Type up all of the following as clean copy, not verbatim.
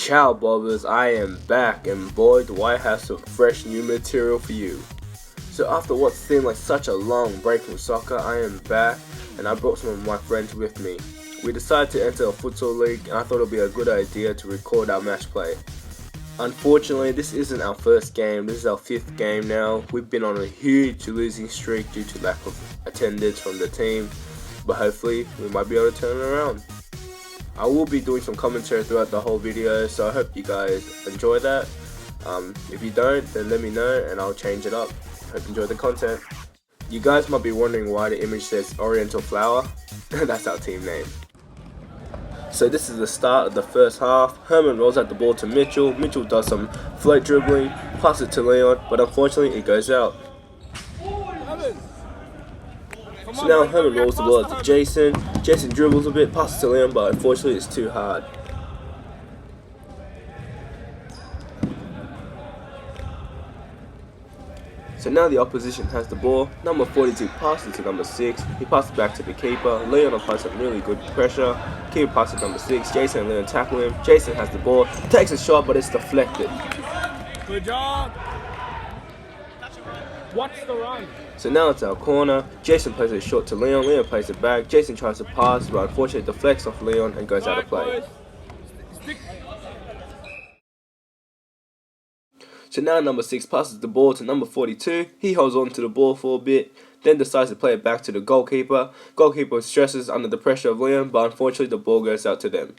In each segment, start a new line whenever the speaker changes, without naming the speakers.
Ciao Bobbers, I am back, and boy do I have some fresh new material for you. So after what seemed like such a long break from soccer, I am back, and I brought some of my friends with me. We decided to enter a futsal league, and I thought it would be a good idea to record our match play. Unfortunately, this isn't our first game, this is our 5th game now. We've been on a huge losing streak due to lack of attendance from the team, but hopefully we might be able to turn it around. I will be doing some commentary throughout the whole video, so I hope you guys enjoy that. If you don't, then let me know and I'll change it up. Hope you enjoy the content. You guys might be wondering why the image says Oriental flower. That's our team name. So this is the start of the first half. Hermon rolls out the ball to Mitchell. Mitchell does some float dribbling, passes it to Leon, but unfortunately it goes out. So now Hermon rolls the ball to Jason. Jason dribbles a bit, passes to Leon, but unfortunately it's too hard. So now the opposition has the ball. Number 42 passes to number 6. He passes back to the keeper. Leon applies some really good pressure. Keeper passes to number 6. Jason and Leon tackle him. Jason has the ball. Takes a shot, but it's deflected.
Good job. Watch the run.
So now it's our corner. Jason plays it short to Leon. Leon plays it back. Jason tries to pass, but unfortunately deflects off Leon and goes out of play. So now number 6 passes the ball to number 42. He holds on to the ball for a bit, then decides to play it back to the goalkeeper. Goalkeeper stresses under the pressure of Leon, but unfortunately the ball goes out to them.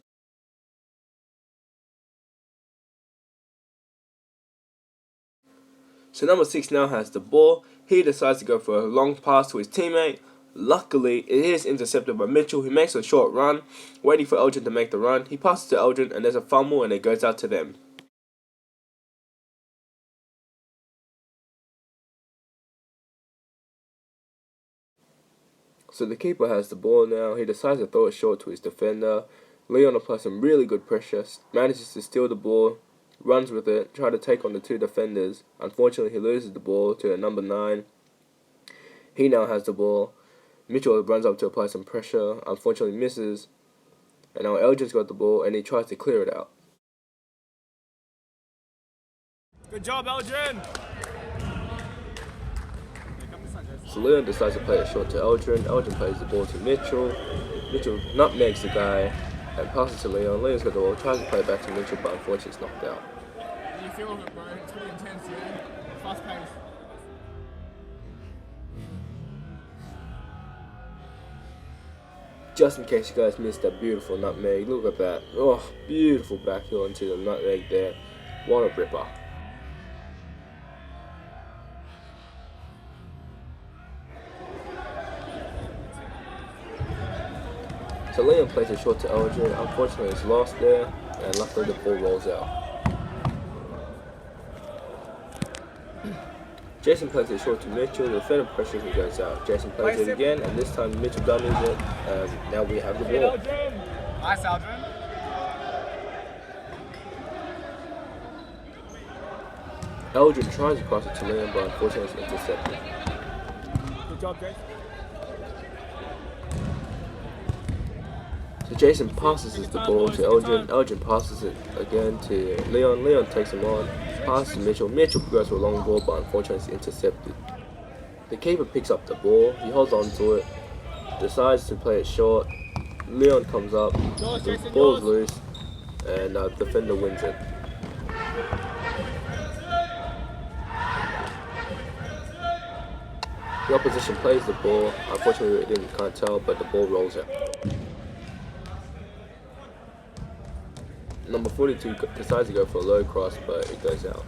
So number 6 now has the ball. He decides to go for a long pass to his teammate. Luckily, it is intercepted by Mitchell, who makes a short run, waiting for Eldrain to make the run. He passes to Eldrain and there's a fumble and it goes out to them. So the keeper has the ball now. He decides to throw it short to his defender. Leon applies some really good pressure, manages to steal the ball, runs with it, tries to take on the 2 defenders. Unfortunately, he loses the ball to number 9. He now has the ball. Mitchell runs up to apply some pressure, unfortunately misses. And now Eldrain's got the ball and he tries to clear it out.
Good job, Eldrain.
So Leon decides to play it short to Eldrain. Eldrain plays the ball to Mitchell. Mitchell nutmegs the guy and passes to Leon. Leon's got the ball, tries to play it back to Mitchell, but unfortunately it's knocked out.
You feel it, bro. It's pretty intense, yeah? Fast pace.
Just in case you guys missed that beautiful nutmeg, look at that. Oh, beautiful backheel into the nutmeg there. What a ripper. So Leon plays it short to Eldrain. Unfortunately it's lost there, and luckily the ball rolls out. Jason plays it short to Mitchell. The defender pressures and goes out. Jason plays it again, and this time Mitchell dummies it, and now we have the ball.
Nice, Eldrain.
Eldrain tries to cross it to Leon, but unfortunately it's intercepted.
Good job, Jason.
So Jason passes the ball to Eldrain. Eldrain passes it again to Leon. Leon takes him on. Passes to Mitchell. Mitchell goes for a long ball, but unfortunately it's intercepted. The keeper picks up the ball. He holds on to it. Decides to play it short. Leon comes up. The ball's loose. And the defender wins it. The opposition plays the ball. Unfortunately we can't tell, but the ball rolls out. Number 42 decides to go for a low cross, but it goes out.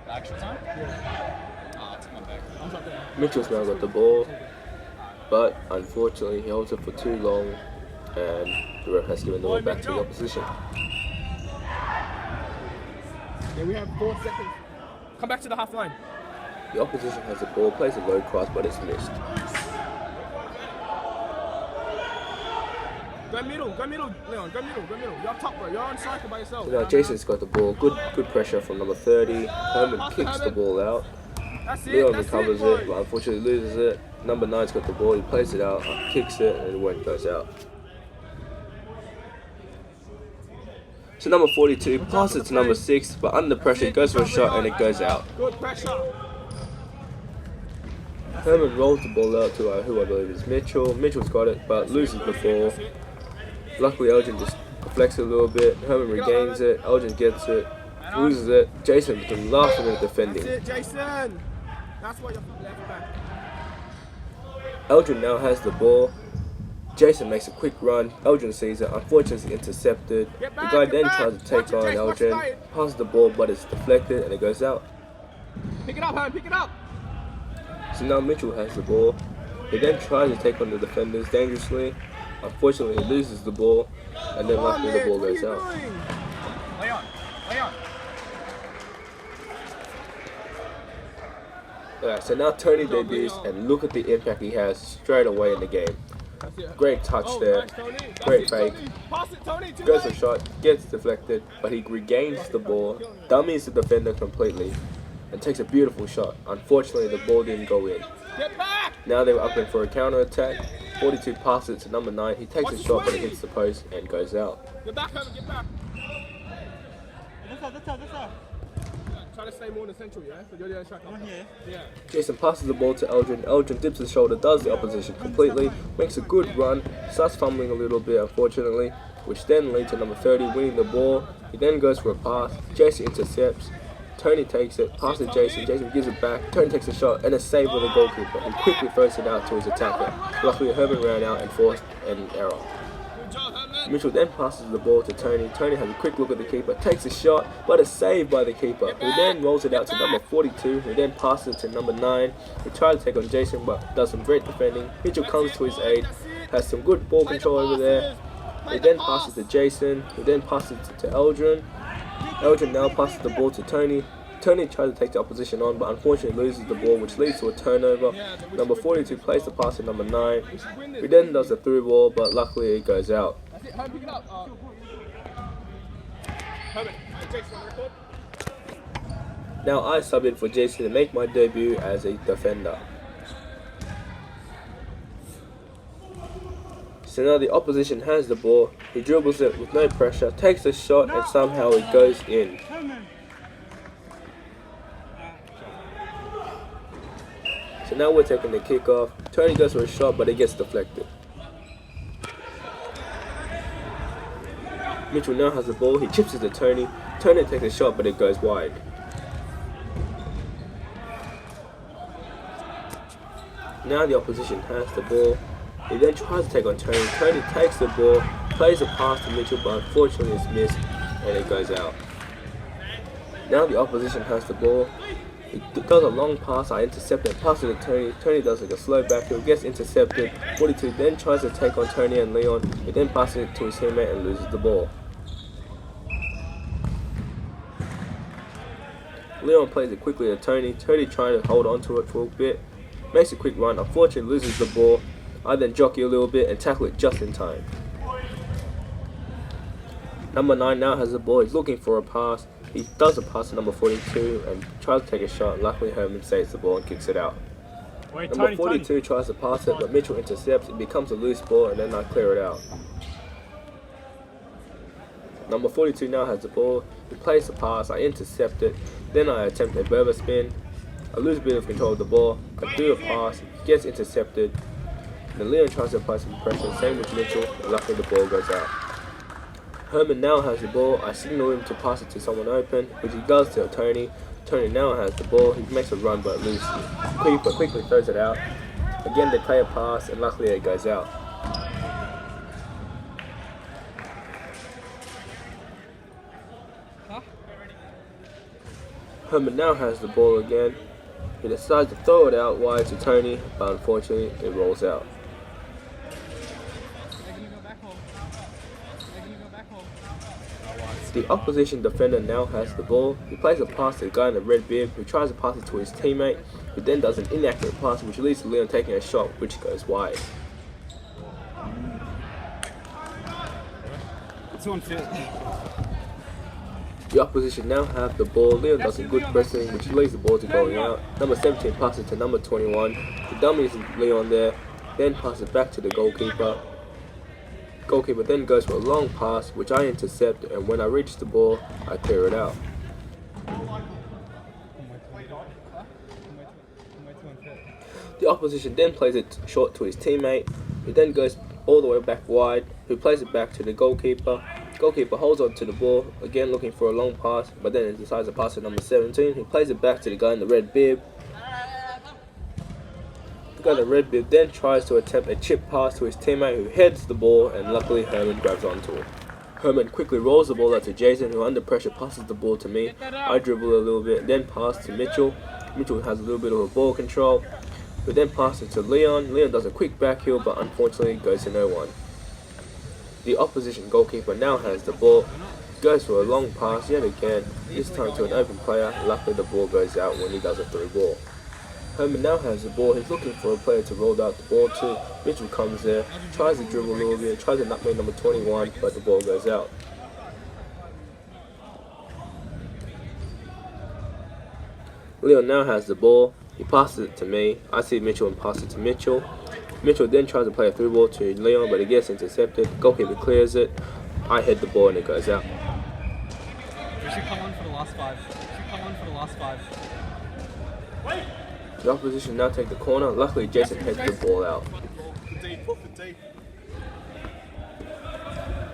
Action time? Yeah. It's my back.
Mitchell's now got the ball, but unfortunately he holds it for too long, and the ref has given the ball back to the opposition.
Yeah, we have 4 seconds. Come back to the half line.
The opposition has the ball, plays a low cross, but it's missed.
Go middle, Leon, go middle. You're up top, bro. You're on cycle by yourself.
So now Jason's got the ball. Good pressure from number 30. Hermon kicks the ball out. Leon recovers it, but unfortunately loses it. Number 9's got the ball. He plays it out, kicks it, and it goes out. So number 42 passes to number 6, but under pressure goes for a shot and it goes out.
Good pressure.
Hermon rolls the ball out to who I believe is Mitchell. Mitchell's got it, but loses the ball. Luckily, Eldrain just deflects it a little bit. Hermon regains it. Eldrain gets it, loses it. Jason with the last minute defending.
That's it, Jason. That's what you're left back.
Eldrain now has the ball. Jason makes a quick run. Eldrain sees it. Unfortunately, intercepted. The guy then tries to take on Eldrain. Passes the ball, but it's deflected and it goes out.
Pick it up, Hermon. Pick it up.
So now Mitchell has the ball. He then tries to take on the defenders dangerously. Unfortunately, he loses the ball, and then luckily the ball goes out.
Lay on. Lay on.
Alright, so now Tony debuts, and look at the impact he has straight away in the game. Great touch there, great fake. Goes for a shot, gets deflected, but he regains the ball, dummies the defender completely, and takes a beautiful shot. Unfortunately, the ball didn't go in. Now they were up in for a counter attack. 42 passes to number 9. He takes a shot, but he hits the post and goes out.
Get back, Hermon, get back. That's out. Try to stay more in the central, yeah? So you're the other track. Yeah.
Jason passes the ball to Eldrain. Eldrain dips his shoulder, does the opposition completely, makes a good run, starts fumbling a little bit, unfortunately, which then leads to number 30 winning the ball. He then goes for a pass. Jason intercepts. Tony takes it, passes Jason. Jason gives it back. Tony takes a shot and a save by the goalkeeper. He quickly throws it out to his attacker. Luckily, Hermon ran out and forced an error. Mitchell then passes the ball to Tony. Tony has a quick look at the keeper, takes a shot, but a save by the keeper, who then rolls it out to number 42, who then passes it to number 9, who tries to take on Jason but does some great defending. Mitchell comes to his aid, has some good ball control over there. He then passes to Jason, who then passes it to Eldrain. Eldrain now passes the ball to Tony. Tony tries to take the opposition on, but unfortunately loses the ball, which leads to a turnover. Number 42 plays the pass to number 9, who then does the through ball, but luckily it goes out.
Hermon, pick it up. Hermon, Jason on record.
Now I sub in for Jason to make my debut as a defender. So now the opposition has the ball. He dribbles it with no pressure, takes a shot, and somehow it goes in. So now we're taking the kickoff. Tony goes for a shot, but it gets deflected. Mitchell now has the ball. He chips it to Tony. Tony takes a shot, but it goes wide. Now the opposition has the ball. He then tries to take on Tony. Tony takes the ball, plays a pass to Mitchell, but unfortunately it's missed, and it goes out. Now the opposition has the ball. He does a long pass, I intercept it, passes it to Tony. Tony does like a slow backfield, gets intercepted. 42 then tries to take on Tony and Leon. He then passes it to his teammate and loses the ball. Leon plays it quickly to Tony. Tony trying to hold on to it for a bit. Makes a quick run, unfortunately loses the ball. I then jockey a little bit and tackle it just in time. Number 9 now has the ball. He's looking for a pass. He does a pass to number 42 and tries to take a shot. Luckily, Hermon saves the ball and kicks it out. Number 42 tries to pass it, but Mitchell intercepts. It becomes a loose ball, and then I clear it out. Number 42 now has the ball. He plays the pass. I intercept it. Then I attempt a Berber spin. I lose a bit of control of the ball. I do a pass. It gets intercepted. Then Leon tries to apply some pressure. Same with Mitchell. Luckily, the ball goes out. Hermon now has the ball. I signal him to pass it to someone open, which he does to Tony. Tony now has the ball. He makes a run but loses. Keeper quickly throws it out. Again, they play a pass, and luckily it goes out. Hermon now has the ball again. He decides to throw it out wide to Tony, but unfortunately it rolls out. The opposition defender now has the ball. He plays a pass to the guy in the red bib, who tries to pass it to his teammate, who then does an inaccurate pass, which leads to Leon taking a shot, which goes wide.
It's unfair.
The opposition now have the ball. Leon does a good pressing, which leads the ball to going out. Number 17 passes to number 21. The dummy is Leon there, then passes back to the goalkeeper. Goalkeeper then goes for a long pass, which I intercept, and when I reach the ball, I clear it out. The opposition then plays it short to his teammate, who then goes all the way back wide, who plays it back to the goalkeeper. Goalkeeper holds on to the ball, again looking for a long pass, but then decides to pass to number 17, who plays it back to the guy in the red bib. The guy in the red bib then tries to attempt a chip pass to his teammate, who heads the ball, and luckily Hermon grabs onto it. Hermon quickly rolls the ball out to Jason, who under pressure passes the ball to me. I dribble a little bit, then pass to Mitchell. Mitchell has a little bit of a ball control. We then pass it to Leon. Leon does a quick back heel, but unfortunately goes to no one. The opposition goalkeeper now has the ball, goes for a long pass yet again, this time to an open player. Luckily the ball goes out when he does a through ball. Hermon now has the ball, he's looking for a player to roll out the ball to. Mitchell comes there, tries to dribble a little bit, tries to nutmeg number 21, but the ball goes out. Leon now has the ball. He passes it to me. I see Mitchell and pass it to Mitchell. Mitchell then tries to play a through ball to Leon, but it gets intercepted. Goalkeeper clears it. I head the ball and it goes out.
We should come on for the last five.
The opposition now take the corner. Luckily, Jason heads the ball out.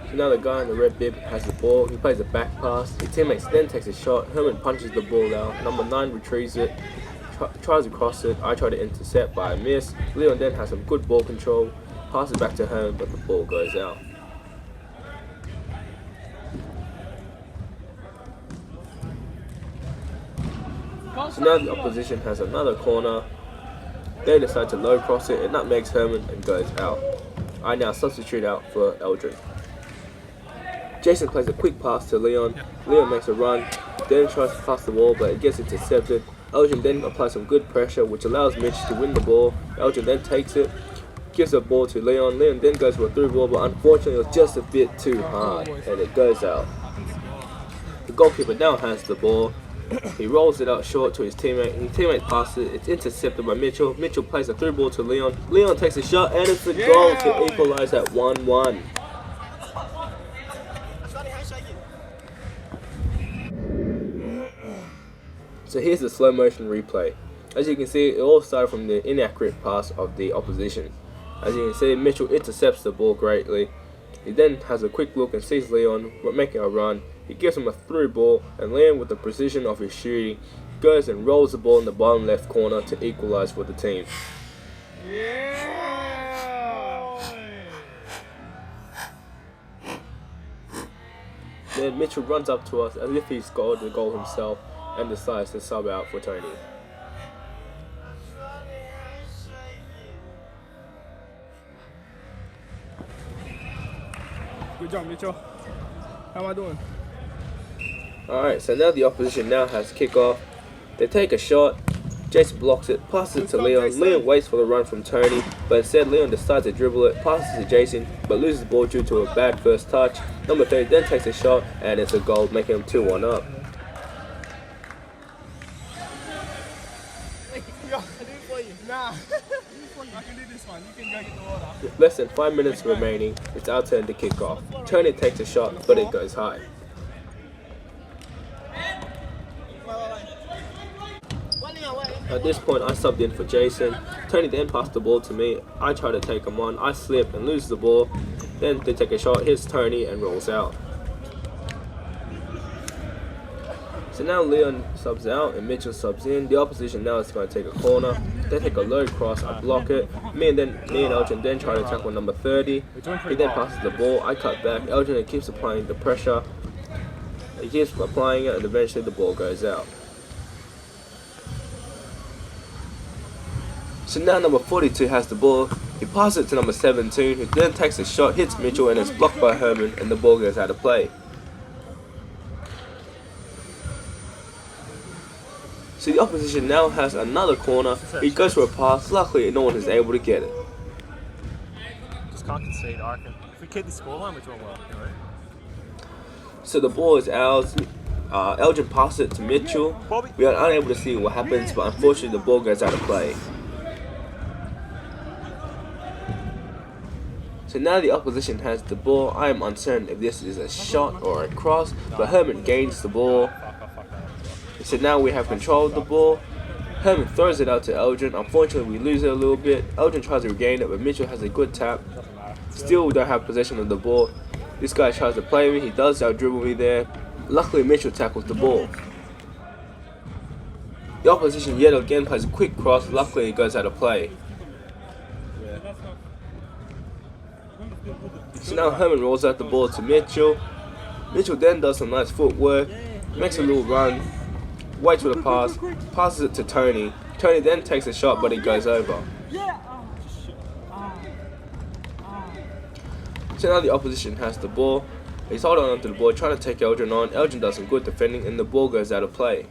So now the guy in the red bib has the ball. He plays a back pass. His teammate then takes a shot. Hermon punches the ball out. Number 9 retrieves it. Tries to cross it. I try to intercept, but I miss. Leon then has some good ball control, passes back to Hermon, but the ball goes out. So now the opposition has another corner. They decide to low cross it, and that makes Hermon and goes out. I now substitute out for Eldrain. Jason plays a quick pass to Leon. Leon makes a run, then tries to pass the ball, but it gets intercepted. Eldrain then applies some good pressure, which allows Mitch to win the ball. Eldrain then takes it, gives the ball to Leon. Leon then goes for a through ball, but unfortunately it was just a bit too hard, and it goes out. The goalkeeper now has the ball. He rolls it out short to his teammate. His teammate passes it. It's intercepted by Mitchell. Mitchell plays a through ball to Leon. Leon takes a shot, and it's a goal to equalize at 1-1. So here's the slow motion replay. As you can see, it all started from the inaccurate pass of the opposition. As you can see, Mitchell intercepts the ball greatly. He then has a quick look and sees Leon making a run. He gives him a through ball, and Leon, with the precision of his shooting, goes and rolls the ball in the bottom left corner to equalize for the team. Then Mitchell runs up to us as if he scored the goal himself and decides to sub out for Tony.
Good job, Mitchell. How am I doing?
Alright, so now the opposition now has kickoff. They take a shot. Jason blocks it, passes it to Leon. Leon waits for the run from Tony, but instead Leon decides to dribble it, passes to Jason, but loses the ball due to a bad first touch. Number 30 then takes a shot, and it's a goal, making him 2-1 up.
Nah. I can do this one. You can go get the water.
With less than 5 minutes remaining, it's our turn to kick off. Tony takes a shot, but it goes high. At this point, I subbed in for Jason. Tony then passed the ball to me. I try to take him on. I slip and lose the ball. Then they take a shot, hits Tony, and rolls out. So now Leon subs out and Mitchell subs in. The opposition now is going to take a corner. They take a low cross, I block it. Me and Eldrain then try to tackle number 30. He then passes the ball, I cut back. Eldrain keeps applying the pressure. He keeps applying it, and eventually the ball goes out. So now number 42 has the ball. He passes it to number 17, who then takes a shot, hits Mitchell, and is blocked by Hermon, and the ball goes out of play. So the opposition now has another corner. He goes for a pass. Luckily, no one is able to get it.
Just can't concede, I reckon. If we keep the scoreline, we're doing well. Anyway.
So the ball is ours. Elgin passes it to Mitchell. We are unable to see what happens, but unfortunately the ball goes out of play. So now the opposition has the ball. I am uncertain if this is a shot or a cross, but Hermon gains the ball. So now we have control of the ball. Hermon throws it out to Eldrain. Unfortunately, we lose it a little bit. Eldrain tries to regain it, but Mitchell has a good tap. Still, we don't have possession of the ball. This guy tries to play me. He does out-dribble me there. Luckily, Mitchell tackles the ball. The opposition yet again plays a quick cross. Luckily, it goes out of play. So now Hermon rolls out the ball to Mitchell. Mitchell then does some nice footwork, makes a little run, waits for the pass, passes it to Tony. Tony then takes a shot, but it goes over. So now the opposition has the ball. He's holding on to the ball, trying to take Eldrain on. Eldrain does some good defending, and the ball goes out of play.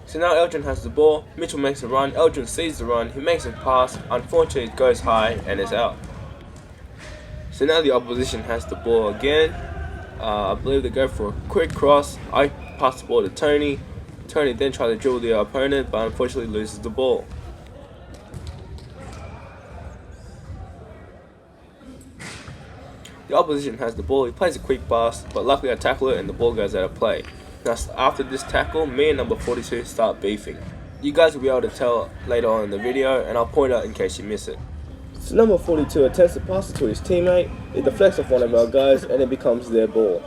So now Eldrain has the ball. Mitchell makes a run. Eldrain sees the run. He makes a pass. Unfortunately, it goes high and is out. So now the opposition has the ball again. I believe they go for a quick cross. I pass the ball to Tony. Tony then tries to dribble the opponent, but unfortunately loses the ball. The opposition has the ball. He plays a quick pass, but luckily I tackle it and the ball goes out of play. Now after this tackle, me and number 42 start beefing. You guys will be able to tell later on in the video, and I'll point out in case you miss it. So number 42 attempts to pass it to his teammate. It deflects off one of our guys and it becomes their ball.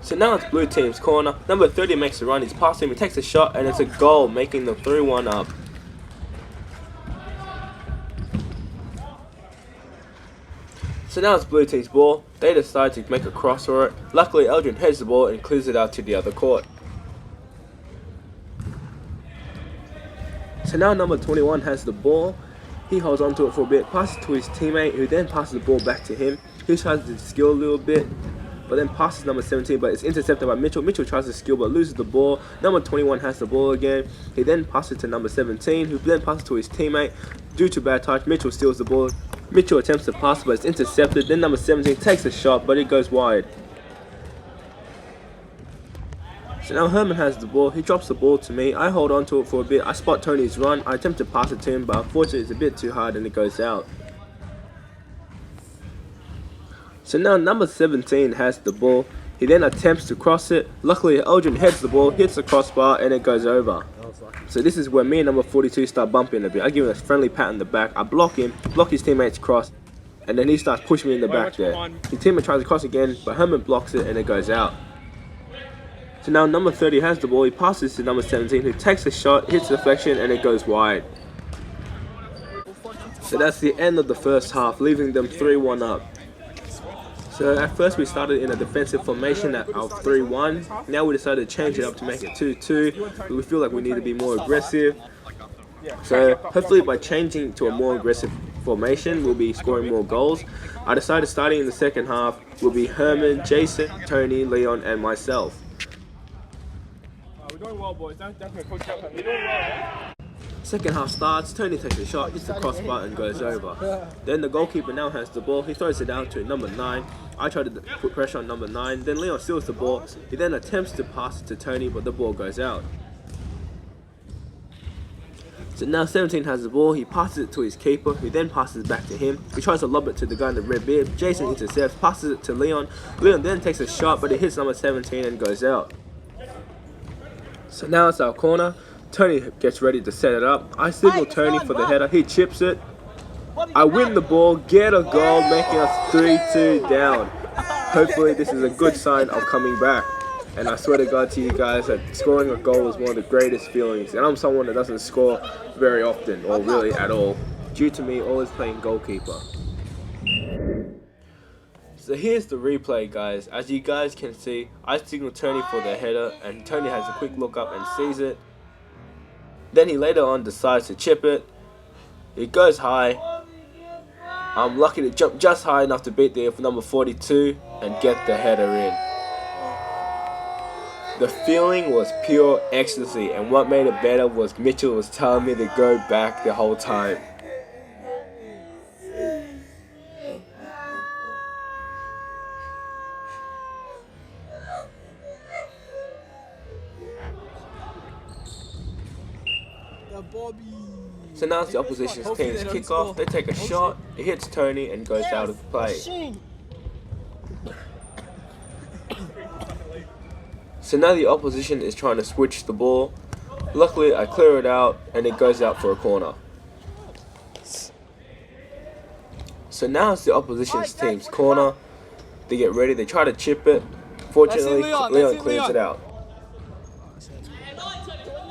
So now it's blue team's corner. Number 30 makes a run. He's passing him. He takes a shot and it's a goal, making them 3-1 up. So now it's blue team's ball. They decide to make a cross for it. Luckily, Eldrain heads the ball and clears it out to the other court. So now number 21 has the ball. He holds on to it for a bit, passes to his teammate, who then passes the ball back to him. He tries to skill a little bit, but then passes number 17, but it's intercepted by Mitchell. Mitchell tries to skill, but loses the ball. Number 21 has the ball again. He then passes to number 17, who then passes to his teammate. Due to bad touch, Mitchell steals the ball. Mitchell attempts to pass, but it's intercepted. Then number 17 takes a shot, but it goes wide. So now Hermon has the ball. He drops the ball to me. I hold on to it for a bit. I spot Tony's run. I attempt to pass it to him, but unfortunately it's a bit too hard and it goes out. So now number 17 has the ball. He then attempts to cross it. Luckily, Eldrain heads the ball, hits the crossbar, and it goes over. So this is where me and number 42 start bumping a bit. I give him a friendly pat in the back. I block him, block his teammate's cross, and then he starts pushing me in the back there. His teammate tries to cross again, but Hermon blocks it and it goes out. So now number 30 has the ball. He passes to number 17, who takes a shot, hits the deflection, and it goes wide. So that's the end of the first half, leaving them 3-1 up. So at first we started in a defensive formation of 3-1. Now we decided to change it up to make it 2-2. We feel like we need to be more aggressive. So hopefully by changing to a more aggressive formation, we'll be scoring more goals. I decided starting in the second half will be Hermon, Jason, Tony, Leon, and myself.
We're doing well, boys. That's my coach captain. We're doing well.
Second half starts, Tony takes a shot, hits the crossbar and goes over. Then the goalkeeper now has the ball. He throws it down to number 9. I try to put pressure on number 9. Then Leon steals the ball. He then attempts to pass it to Tony, but the ball goes out. So now 17 has the ball. He passes it to his keeper, who then passes it back to him. He tries to lob it to the guy in the red beard. Jason intercepts, passes it to Leon. Leon then takes a shot, but it hits number 17 and goes out. So now it's our corner. Tony gets ready to set it up. I signal Tony for the header. He chips it. I win the ball, get a goal, making us 3-2 down. Hopefully this is a good sign of coming back. And I swear to God to you guys that scoring a goal is one of the greatest feelings. And I'm someone that doesn't score very often, or really at all, due to me always playing goalkeeper. So here's the replay, guys. As you guys can see, I signal Tony for the header, and Tony has a quick look up and sees it. Then he later on decides to chip it. It goes high. I'm lucky to jump just high enough to beat the number 42 and get the header in. The feeling was pure ecstasy, and what made it better was Mitchell was telling me to go back the whole time. So now it's the opposition's team's kickoff. They take a shot, it hits Tony and goes out of play. So now the opposition is trying to switch the ball. Luckily I clear it out and it goes out for a corner. So now it's the opposition's team's corner. They get ready, they try to chip it. Fortunately, Leon clears it out.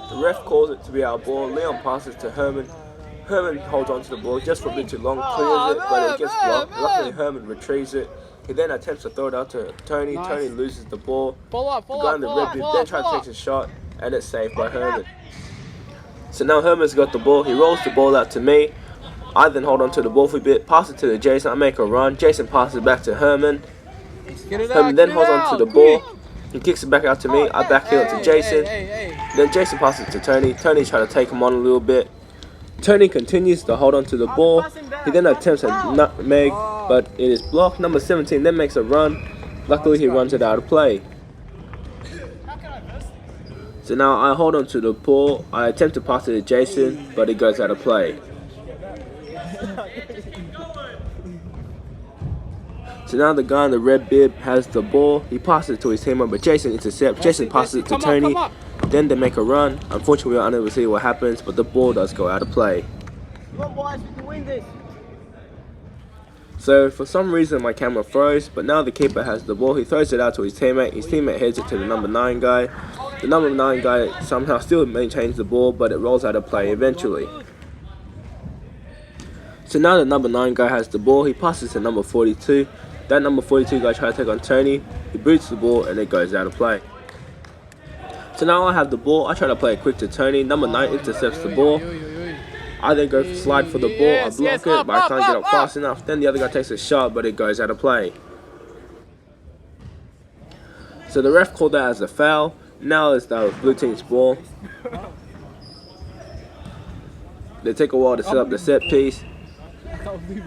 The ref calls it to be our ball. Leon passes to Hermon. Hermon holds on to the ball just for a bit too long, clears it, but it gets blocked. Luckily Hermon retrieves it. He then attempts to throw it out to Tony. Tony loses the ball. The guy in the red bib then tries to take a shot, and it's saved by Hermon. So now Hermon's got the ball. He rolls the ball out to me. I then hold on to the ball for a bit, pass it to Jason. I make a run. Jason passes it back to Hermon. Hermon then holds on to the ball. He kicks it back out to me. I backheel it to Jason. Then Jason passes it to Tony. Tony tries to take him on a little bit. Tony continues to hold on to the ball. He then attempts a nutmeg, but it is blocked. Number 17 then makes a run. Luckily he runs it out of play. So now I hold on to the ball. I attempt to pass it to Jason, but it goes out of play. So now the guy in the red bib has the ball. He passes it to his teammate, but Jason intercepts. Jason passes it to Tony. Then they make a run. Unfortunately, we are unable to see what happens, but the ball does go out of play. So for some reason my camera froze, but now the keeper has the ball. He throws it out to his teammate. His teammate heads it to the number 9 guy. The number 9 guy somehow still maintains the ball, but it rolls out of play eventually. So now the number 9 guy has the ball. He passes to number 42. That number 42 guy tries to take on Tony. He boots the ball and it goes out of play. So now I have the ball. I try to play it quick to Tony. Number 9 intercepts the ball. I then go slide for the ball. I block it, but I can't get up fast enough. Then the other guy takes a shot, but it goes out of play. So the ref called that as a foul. Now it's the blue team's ball. They take a while to set up the set piece.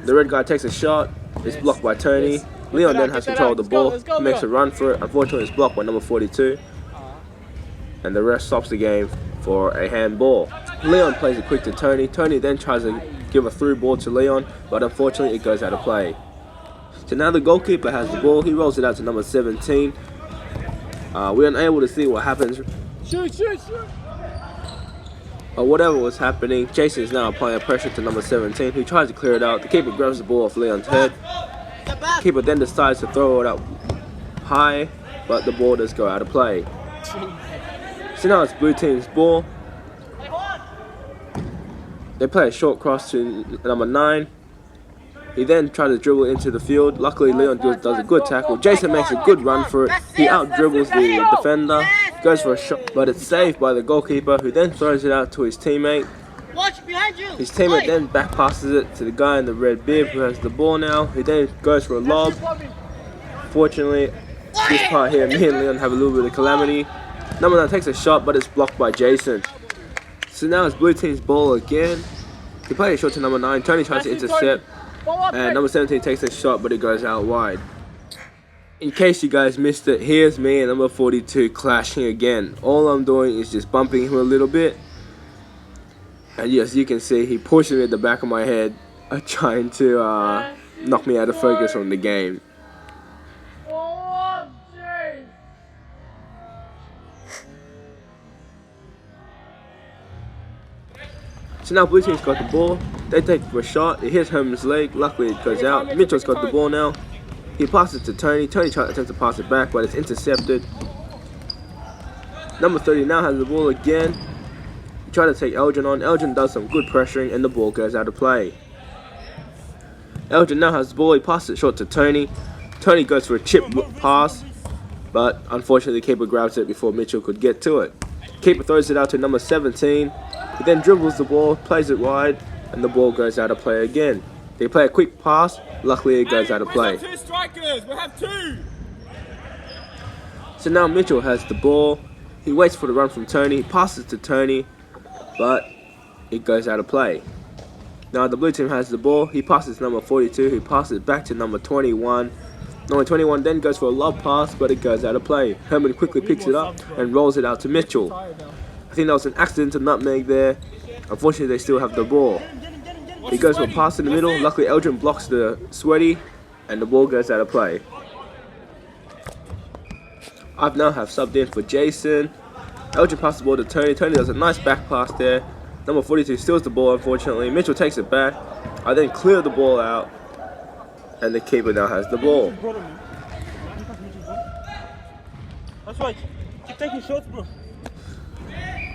The red guy takes a shot. It's blocked by Tony. Leon then has control of the ball. He makes a run for it. Unfortunately, it's blocked by number 42. And the ref stops the game for a handball. Leon plays it quick to Tony. Tony then tries to give a through ball to Leon, but unfortunately it goes out of play. So now the goalkeeper has the ball. He rolls it out to number 17. We're unable to see what happens.
Shoot!
Whatever was happening, Jason is now applying pressure to number 17, who tries to clear it out. The keeper grabs the ball off Leon's head. The keeper then decides to throw it up high, but the ball does go out of play. So now it's blue team's ball. They play a short cross to number 9. He then tries to dribble into the field. Luckily, Leon does a good tackle. Jason makes a good run for it. He out-dribbles the defender, goes for a shot, but it's saved by the goalkeeper, who then throws it out to his teammate. His teammate then back passes it to the guy in the red bib, who has the ball now. He then goes for a lob. Fortunately, this part here, me and Leon have a little bit of calamity. Number 9 takes a shot, but it's blocked by Jason. So now it's blue team's ball again. They play a shot to number 9. Tony tries to intercept. And number 17 takes a shot, but it goes out wide. In case you guys missed it, here's me and number 42 clashing again. All I'm doing is just bumping him a little bit. And yes, you can see he pushes me at the back of my head, trying to knock me out of focus from the game. So now blue team's got the ball. They take a shot. It hits Hermon's leg. Luckily it goes out. Mitchell's got the ball now. He passes it to Tony. Tony tries to pass it back, but it's intercepted. Number 30 now has the ball again. He tries to take Eldrain on. Eldrain does some good pressuring, and the ball goes out of play. Eldrain now has the ball. He passes it short to Tony. Tony goes for a chip pass, but unfortunately the keeper grabs it before Mitchell could get to it. Keeper throws it out to number 17. He then dribbles the ball, plays it wide, and the ball goes out of play again. They play a quick pass. Luckily, it goes out of play.
We have 2 strikers. We have 2.
So now Mitchell has the ball. He waits for the run from Tony. He passes to Tony, but it goes out of play. Now the blue team has the ball. He passes to number 42. He passes back to number 21. Number 21 then goes for a lob pass, but it goes out of play. Hermon quickly picks it up and rolls it out to Mitchell. I think that was an accidental nutmeg there. Unfortunately, they still have the ball. He goes for a pass in the middle. Luckily, Eldrain blocks the sweaty, and the ball goes out of play. I now have subbed in for Jason. Eldrain passes the ball to Tony. Tony does a nice back pass there. Number 42 steals the ball, unfortunately. Mitchell takes it back. I then clear the ball out, and the keeper now has the ball.
That's right. Keep taking shots, bro.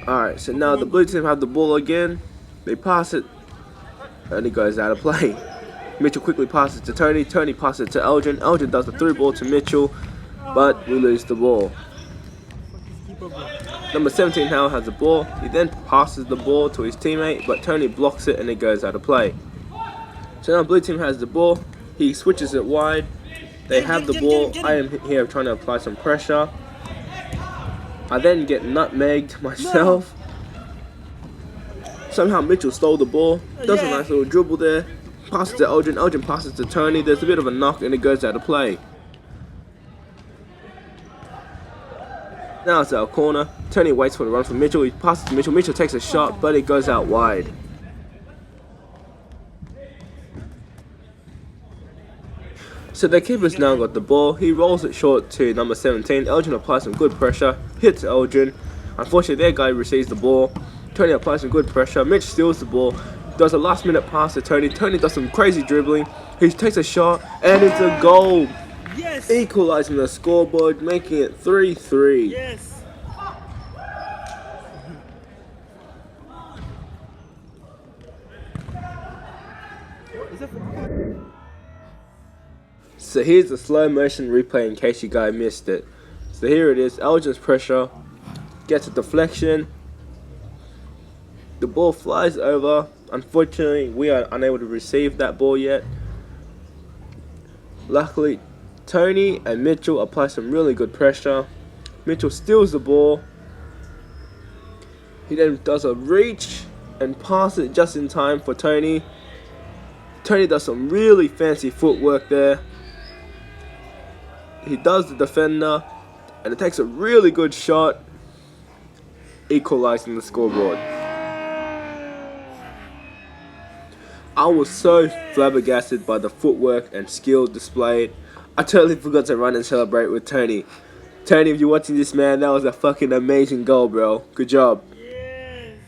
Alright, so now the blue team have the ball again. They pass it, and it goes out of play. Mitchell quickly passes to Tony. Tony passes it to Eldrain. Eldrain does the through ball to Mitchell, but we lose the ball. Number 17 now has the ball. He then passes the ball to his teammate, but Tony blocks it and it goes out of play. So now blue team has the ball. He switches it wide. They have the ball. I am here trying to apply some pressure. I then get nutmegged myself. Somehow Mitchell stole the ball. Does a nice little dribble there. Passes to Eldrain. Eldrain passes to Tony. There's a bit of a knock and it goes out of play. Now it's our corner. Tony waits for the run from Mitchell. He passes to Mitchell. Mitchell takes a shot, but it goes out wide. So the keeper's now got the ball. He rolls it short to number 17. Eldrain applies some good pressure. Hits Eldrain. Unfortunately, their guy receives the ball. Tony applies some good pressure. Mitch steals the ball. Does a last minute pass to Tony. Tony does some crazy dribbling. He takes a shot, and it's a goal.
Yes.
Equalizing the scoreboard, making it 3-3.
Yes.
So here's the slow motion replay in case you guys missed it. So here it is. Eldrain's pressure gets a deflection. The ball flies over. Unfortunately, we are unable to receive that ball yet. Luckily, Tony and Mitchell apply some really good pressure. Mitchell steals the ball. He then does a reach and pass it just in time for Tony. Tony does some really fancy footwork there. He does the defender, and it takes a really good shot, equalizing the scoreboard. I was so flabbergasted by the footwork and skill displayed. I totally forgot to run and celebrate with Tony. Tony, if you're watching this, man, that was a fucking amazing goal, bro. Good job.
Yes.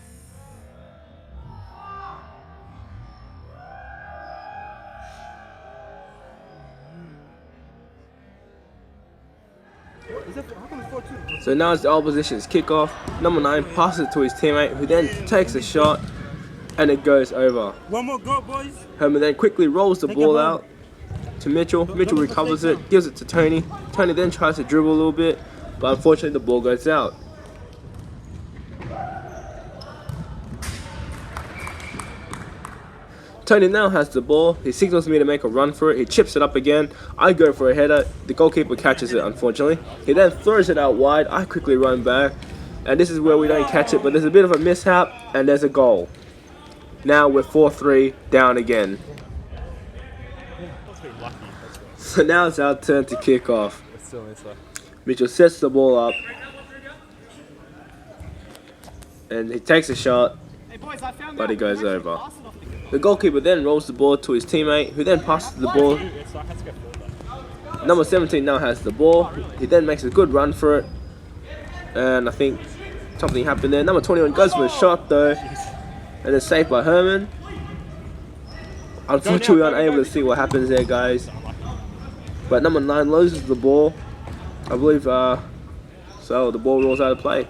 So now it's the opposition's kickoff. Number 9 passes it to his teammate, who then takes a shot, and it goes over.
One more goal, boys.
Hermon then quickly rolls the ball out to Mitchell. Mitchell recovers it, gives it to Tony. Tony then tries to dribble a little bit, but unfortunately the ball goes out. Tony now has the ball. He signals me to make a run for it. He chips it up again. I go for a header. The goalkeeper catches it, unfortunately. He then throws it out wide. I quickly run back. And this is where we don't catch it, but there's a bit of a mishap, and there's a goal. Now we're 4-3 down again. So now it's our turn to kick off. Mitchell sets the ball up. And he takes a shot, but it goes over. The goalkeeper then rolls the ball to his teammate, who then passes the ball. Number 17 now has the ball. He then makes a good run for it. And I think something happened there. Number 21 goes for a shot though. And it's saved by Hermon. Unfortunately, we're unable to see what happens there, guys. But number 9 loses the ball. I believe, so the ball rolls out of play.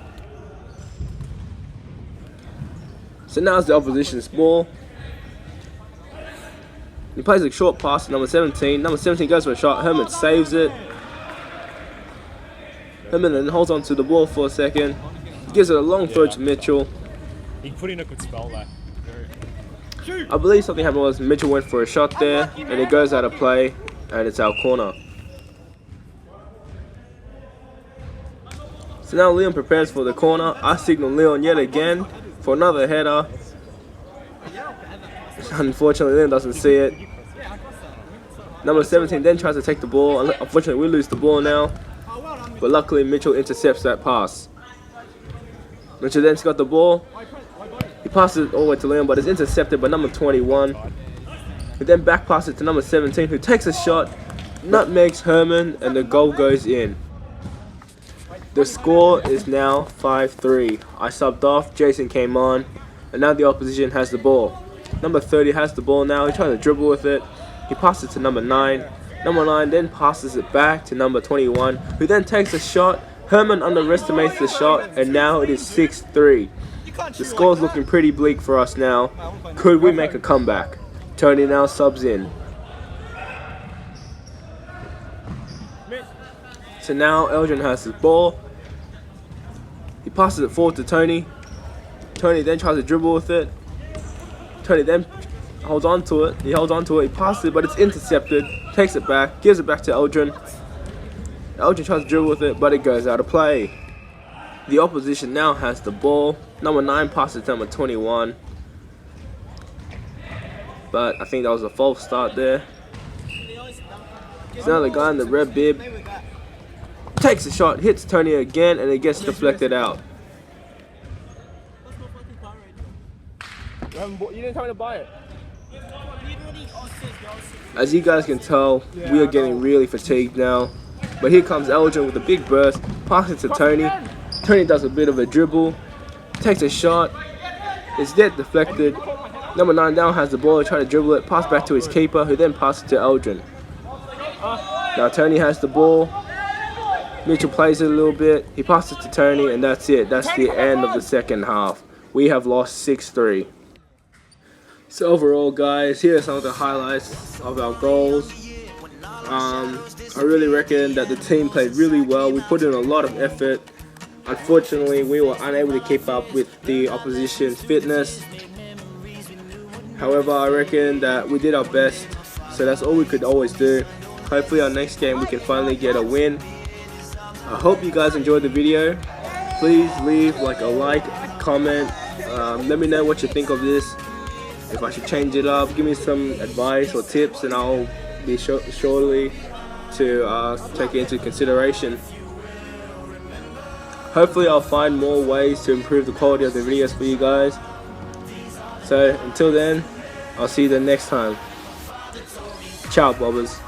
So now it's the opposition's ball. He plays a short pass to number 17. Number 17 goes for a shot. Hermon saves it. Hermon then holds on to the ball for a second. Gives it a long throw to Mitchell.
He put in a good spell there.
I believe something happened was Mitchell went for a shot there, and it goes out of play, and it's our corner. So now Leon prepares for the corner. I signal Leon yet again for another header. Unfortunately, Leon doesn't see it. Number 17 then tries to take the ball. Unfortunately, we lose the ball now. But luckily, Mitchell intercepts that pass. Mitchell then's got the ball. He passes it all the way to Leon, but it's intercepted by number 21. He then back passes it to number 17, who takes a shot, nutmegs Hermon, and the goal goes in. The score is now 5-3. I subbed off, Jason came on, and now the opposition has the ball. Number 30 has the ball now, he tries to dribble with it. He passes it to number 9. Number 9 then passes it back to number 21, who then takes a shot. Hermon underestimates the shot, and now it is 6-3. The score's looking pretty bleak for us now. Could we make a comeback? Tony now subs in. So now Eldrain has his ball. He passes it forward to Tony. Tony then tries to dribble with it. Tony then holds on to it. He holds on to it. He passes it, but it's intercepted. Takes it back. Gives it back to Eldrain. Eldrain tries to dribble with it, but it goes out of play. The opposition now has the ball. Number 9 passes to number 21. But I think that was a false start there. So now the guy in the red bib takes a shot, hits Tony again, and it gets deflected out.
You didn't tell me to buy it.
As you guys can tell, we are getting really fatigued now. But here comes Eldrain with a big burst, passes to Tony. Tony does a bit of a dribble, takes a shot, it's dead deflected. Number 9 now has the ball, trying to dribble it, pass back to his keeper, who then passes to Eldrain. Now Tony has the ball. Mitchell plays it a little bit, he passes to Tony, and that's it. That's the end of the second half. We have lost 6-3. So overall, guys, here are some of the highlights of our goals. I really reckon that the team played really well. We put in a lot of effort. Unfortunately, we were unable to keep up with the opposition's fitness. However, I reckon that we did our best, so that's all we could always do. Hopefully our next game we can finally get a win. I hope you guys enjoyed the video. Please leave a like, comment. Let me know what you think of this. If I should change it up, give me some advice or tips, and I'll be surely to take it into consideration. Hopefully I'll find more ways to improve the quality of the videos for you guys. So until then, I'll see you the next time. Ciao Bobbers.